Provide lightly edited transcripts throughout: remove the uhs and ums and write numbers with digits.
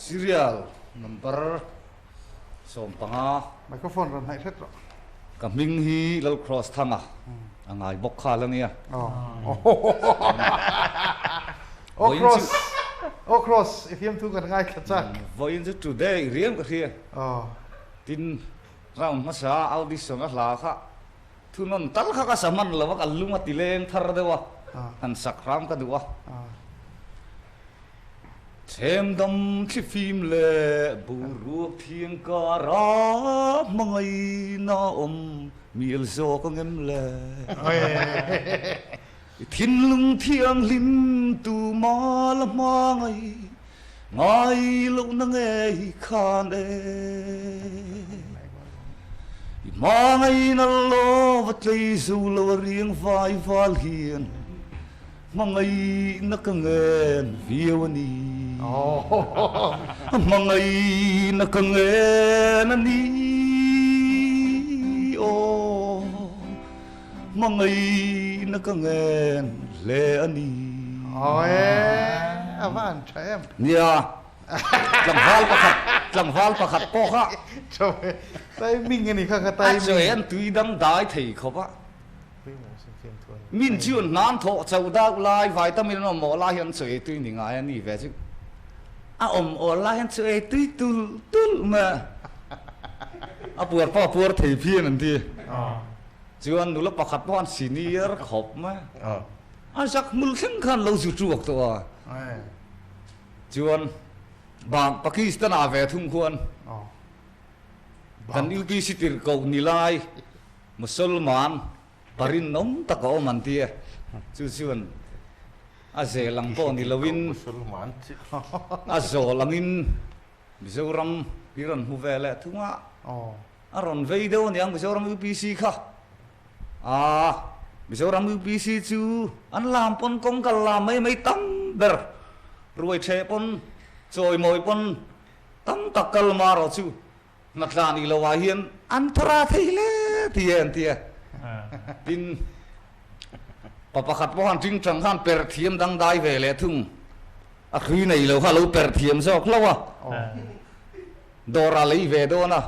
serial number som panga microphone ron hai set ro kaming hi lo cross thanga angai bok kha lania cross if yam tu kan ngai khacha voin ju today riam ka khia tin rawn ma sa audition a hla kha thunon tal kha ka saman lawa ka lunga tileng thar dewa an sakram ka duwa thêm đâm khi phim lệ bù thiên ca ra mangai na miel zo có ngem lệ thiên lung thiang lim tu ma la mangai ngai lo na nghe khan e mangai na lo vật lây zu lo riêng vai val hiền mangai na ka ngen viewani mangai na ka ngen ani mangai na ka ngen le ani avan em nia tlang val pakhat po kha trời tay mình này kha tay mình anh tùy đăng đái thầy khóc á min chiun nan tho chau da lai vitamin no mo la hian chei tui ni ngai ani ve chu o la hian chei tui tul ma a puar thei phian an ti chuan nu la pakhat pon senior khop ma a sak mul theng khan lo chu chuak to chuan bang Pakistan a ve thung khuan kan UP sitir ko ni lai musulman parin nom tako man tia chu chuan a ze lang po ni lovin a zo langin mizoram piran hu vele thunga a ron vei do niang mizoram UPC kha mizoram UPC chu an lam pon kong kal lam mai tam ber ruai the pon choi moi pon tam takal maro chu natlani lawa hian an thara theile tia tin papakhat po han ting chang han per thiam dang dai ve le thung a khui nei lo ha lo per thiam zok lawa dora lei ve do na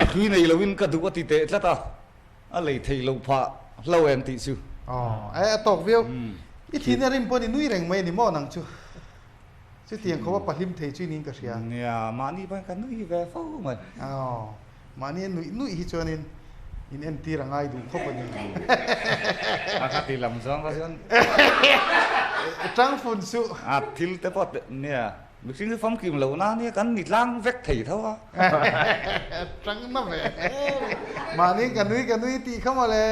a khui nei lo win ka du ti te tlata a lei thei lo pha lo en ti chu ai tok view I thina rim pon nui reng mai ni mo nang chu chu tiang kho pa him thei chu ning ka sia nia mani ban ka nui ve fo mai mani nui hi chuanin in NT rangai du khop ani akati lam zong ka jon trang phun su thil te pot nia mi sing phong kim lo na nia kan ni lang vek thei thawa trang na ve mani ka nui ti khama le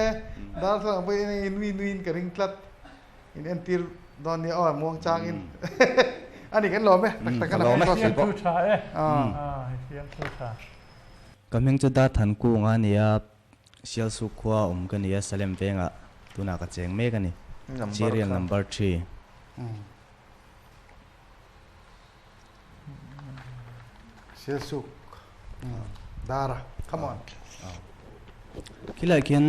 dar sa bai nui ka ring tlat in NT don ni mong chang in ani kan lo me tak kan lo me hian thu tha hian thu tha kameng chu da than ku nga nia sial su khwa ka nia salem venga tuna ka cheng me ka ni serial number 3 sial su dara come on kilai kian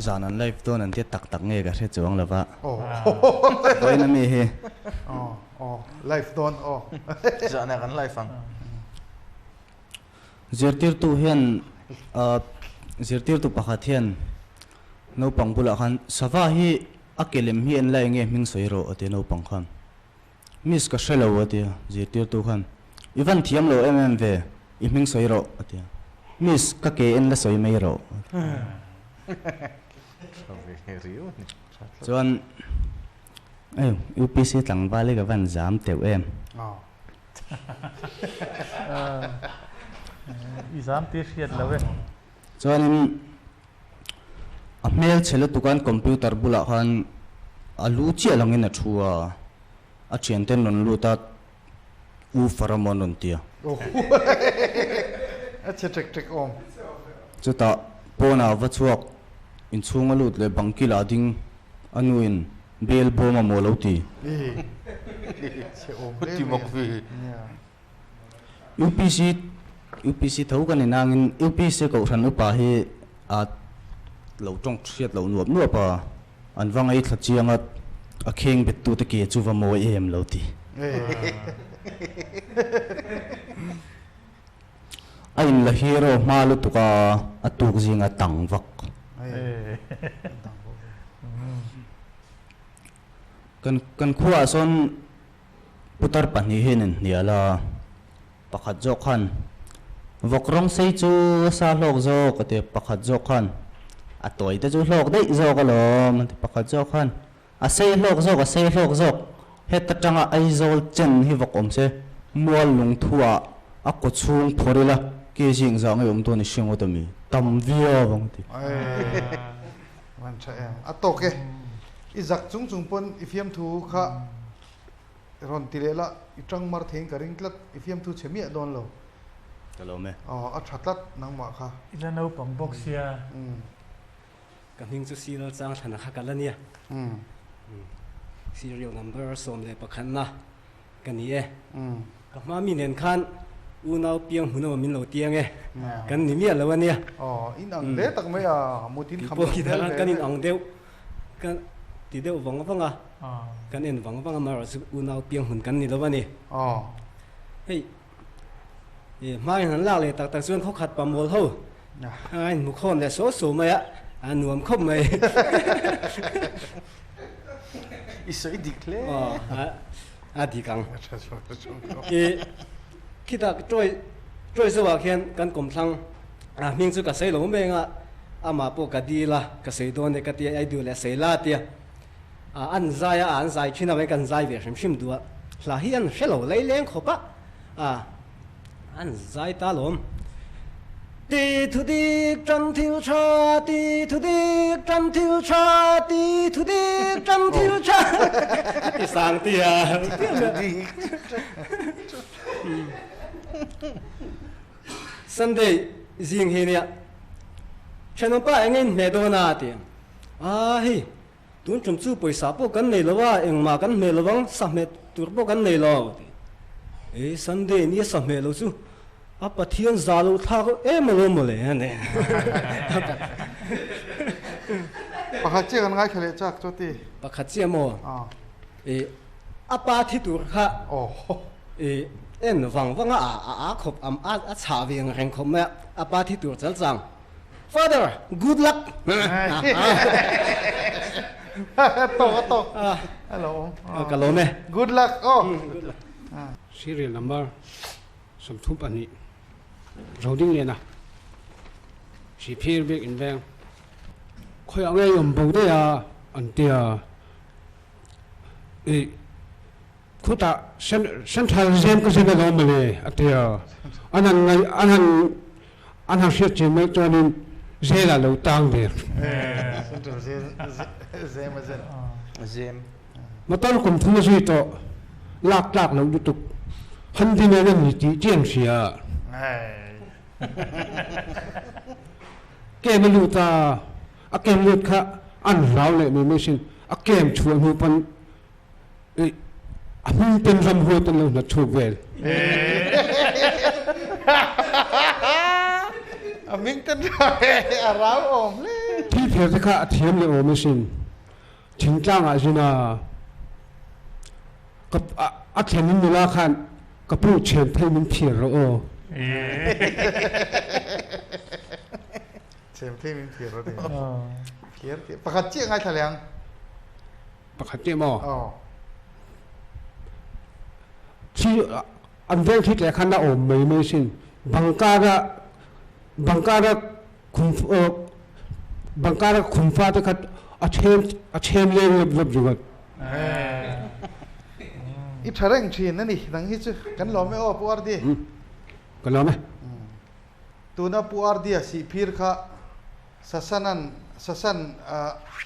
zanan live don an te tak nge ka se chuang lawaoi na mi he live don zana kan live ang zertir tu hian zirtir tu pakhat hian no pangbula khan sawa hi akelem hi en lai nge ming soiro ate no pang khan mis ka shelo ate zirtir tu khan ivan thiam lo ve I ming soiro ate mis ka ke en la soi mai ro chuan UPC tlang ba le ka van zam teu em exam ti hriat lo ve chuan a mail chhelo tukan computer bula khan alu chi alangin a thua a chen ten non luta u faramon on tia a check om chuta pona wa chuak in chunga lut le bangkila ding anuin bel boma moloti che om ti mok vi UPC thau kan inangin UPC ko ran upa hi a lo tong thiat lo nuap pa an wangai thla chianga a kheng bet tu te ke chu wa mo em lo ti Ain la hero malu tuka atuk zinga tangvak. Kan khuwa son putar panihin niala pakhat jokhan vokrong sei chu sa lok zo kate pakhat jokhan atoi te chu lok dei zo kalom pakhat jokhan a sei lok zo ka sei lok zo heta tanga ai zol chen hi vokom se mual lung thua a ko chung phorila ke jing za ngai to ni sing otami tam via bang ti man cha atoke izak chung chung pon ifiam thu kha ron tilela itang mar theng karing tlat ifiam thu chemi don lo kalome a thatlat nang ma kha ila no pang box ya kan hing chu serial chang thana kha kalania serial number som le pakhanna kan ni e ka ma mi nen khan unau piang huno min lo tiang e kan ni mi lo ania in ang le tak me a mutin kham po ki dala kan in ang deu kan ti deu wang wanga kan en wang wanga mar su unau piang hun kan ni lo ani hei e mai han la le tak tak chuan kho khat pam hol ho ai mu khon le so so mai a nuam khop mai isoi dikle a di kang e kita troi so wa khian kan kom thlang ming chu ka sei lo menga ama po ka di la ka sei don ne ka ti ai du le sei la tia an zai china mai kan zai ve shim du la hi an shelo lei leng khopa an zai ta lom đi thu đi trăng thiếu cha đi thu đi trăng thiếu cha đi thu đi trăng thiếu cha đi sang tia Sunday riêng hi nè cho nó ba anh em mẹ đồ na tiền hi tuấn chấm chú bồi sáp bộ cắn này lo wa em mà cắn mẹ lo vắng sáp mẹ tuột bộ cắn này lo Sunday ni sáp mẹ lo chú apa thiên gia lô thao em lo lệ này pakhat che kan ngai khale chak choti pakhat che mo apa thi tur kha en wang a khop am a cha viang reng khom me apa thi tur chal chang father good luck to hello hello me good luck serial number som thup ani roding le na si phir bek in bang khoi angai yom bo de ya an tia khuta central jam ko se na male atia anan shit je me tonin zela lo tang de central zem matal kum thuma ji to lak lo yutuk han din ne ni ti tiang siaเกมลูตาอะเกมลูค่ะอันเราเลยไม่ใช่อะเกมชวนหัวปันอันเป็นรำหัวตันเราหนักชูเวลมิงตันเราอมเลยที่เพื่อจะข้าเทียมเลยโอ้ไม่ใช่ถึงจ้างอาจินากับอัศนินมิลาขันกับผู้เชี่ยวชาญมันเพียรโอเชมที่มีเพียรดีเพียรปกติไงทะเลงปกติมั้งที่อันเดียวที่แต่ขันน่ะโอ้ไม่ใช่บังการะคุมฟ้าตะกัดอาเชมเลี้ยงเล็บอยู่กันอีทะเลงชีนนั่นนี่ดังฮิตกันล้อไม่ออกปูอาร์ดีกันล้อไหมตัวน่ะปูอาร์ดีสิพิรค่ะสัน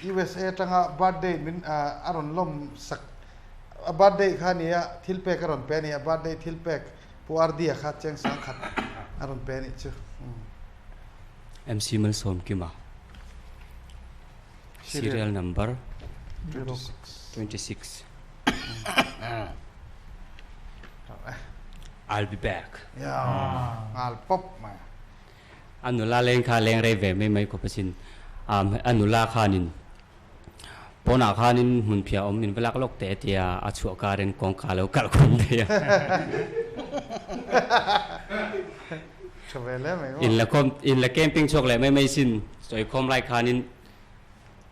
USA จังอ่ะบัดเดย์มินอารอนลมสักบัดเดย์ข้านี่ทิลเปกอารอนเปนี่บัดเดย์ทิลเปกปูอาร์ดีข้าเจงสังขัดอารอนเปนี่ชื่อMC มันสมกี่มา serial number 26 I'll be back อัลป๊อปมาอันนุลาเลงคาเลงเรเวไม่ก็เป็นอันนุลาคานินปนาคานินหุ่นเพียอมนินเวลาก็ลกเตะเตียอาชัวการเรนกองคาเลวกัลคุมเดีย chụp về lên mày in là camping chok lại mấy xin rồi không lại khanin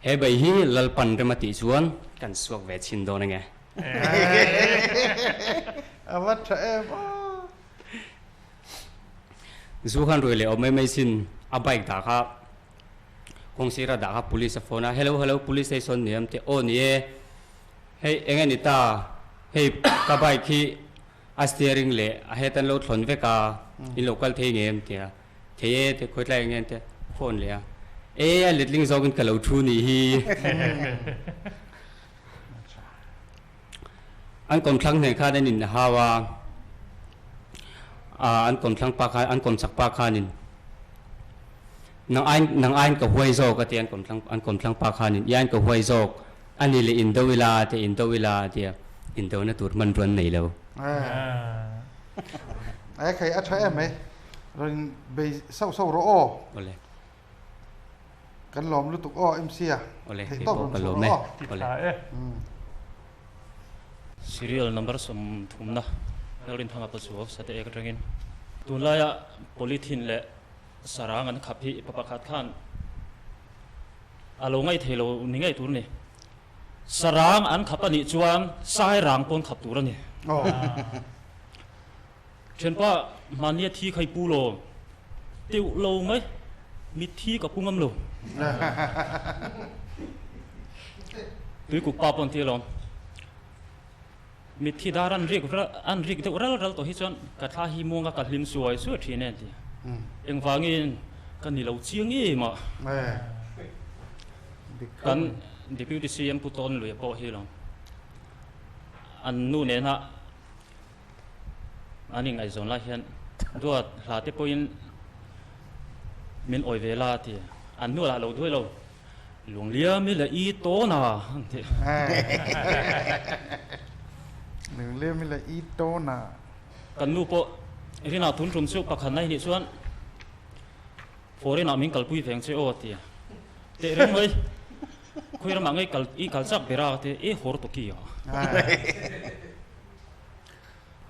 he bai hi lal pan rema ti chuan kan suak ve chin do na nge à vắt trẻ em zu khan rồi le o mấy xin a bike da kha kong sira da kha police phone hello police station niam te o ni hey engen ita hey ka bike khi a steering le a hetan lo thon ve ka in local the ngem tia te khoi lai ngen te phone le a litling zogin ka lo thu ni hi an kon thlang ne kha den in hawa an kon thlang pa kha an kon sak pa kha nin nang ain ka huai zo ka tian an kon thlang pa kha nin yan ka huai zo ani le in do wila te in do na tur man ron nei lo ai khai a trẻ em mày rồi bị sâu rõ ole kan lom lu tuk em sia ole thấy ke to ko ka lo lom me Ti tha e. serial number som thumna lorin thanga pa chu sate ek rangin tunlaya polythene le sarang an khapi papakhat khan alo ngai thelo ningai tur ni sarang an khapani chuan sai rang pon khap tur ani chenpa mania thi khai pu lo tiu lo ngai mit thi ka pungam lo tui ku pa pon ti lo mit thi daran rik de ral to hi chuan ka tha hi monga ka hlim suai su thi ne ti eng wangin kan ni lo chiang e ma kan deputy cm puton lui po hi lo an nu ne na ani ngai zon la hian duat hla te poin min oi vela ti an nu la lo doi lo lung lia mi la i to na ti đừng lên mới là ít to nà kan nu po rina thun rum chu pakhan nai ni chuan foreign min kal pui veng che o ti te reng oi khoi ram angai kal chak bera te e hor to ki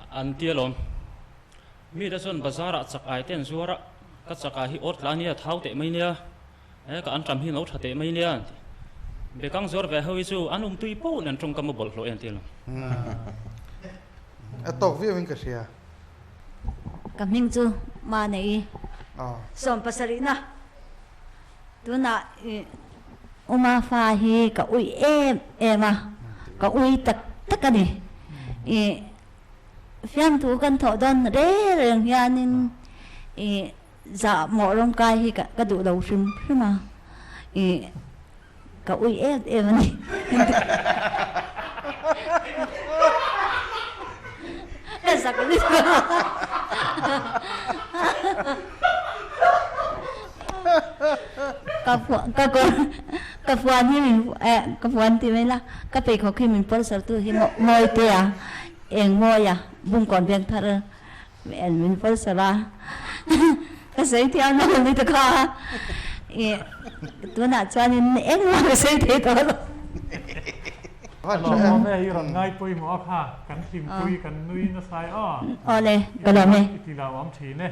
an tia lom mi da chuan bazara chak ai ten zuara ka chaka hi ot la nia thau te mai nia e ka an tam hi lo tha te mai nia bekang zor ve hoi chu anum tui po nan trong kam bol lo en ti lo tawh vi mình cái gì à kaming chu ma neih som pasarina tuna uma fa hi ka ui ema ka ui tak ani fiam tu kan tho don re reng hianin za mo rong kai hi ka du lo hrim ma ka ui em ani esa cái gì cái phuan thì mình cái phuan thì mình là cái bể khó khi mình phân sản tu thì mồi tê à em mồi à bung còn việc thật mình phân sản ra cái giấy thì anh nói đi được không tôi nói cho nên em mà cái giấy thì đó lo me hi ron ngai pui mo kha kan hlim pui kan nui na sai a le ka lo me ti la wam thi ne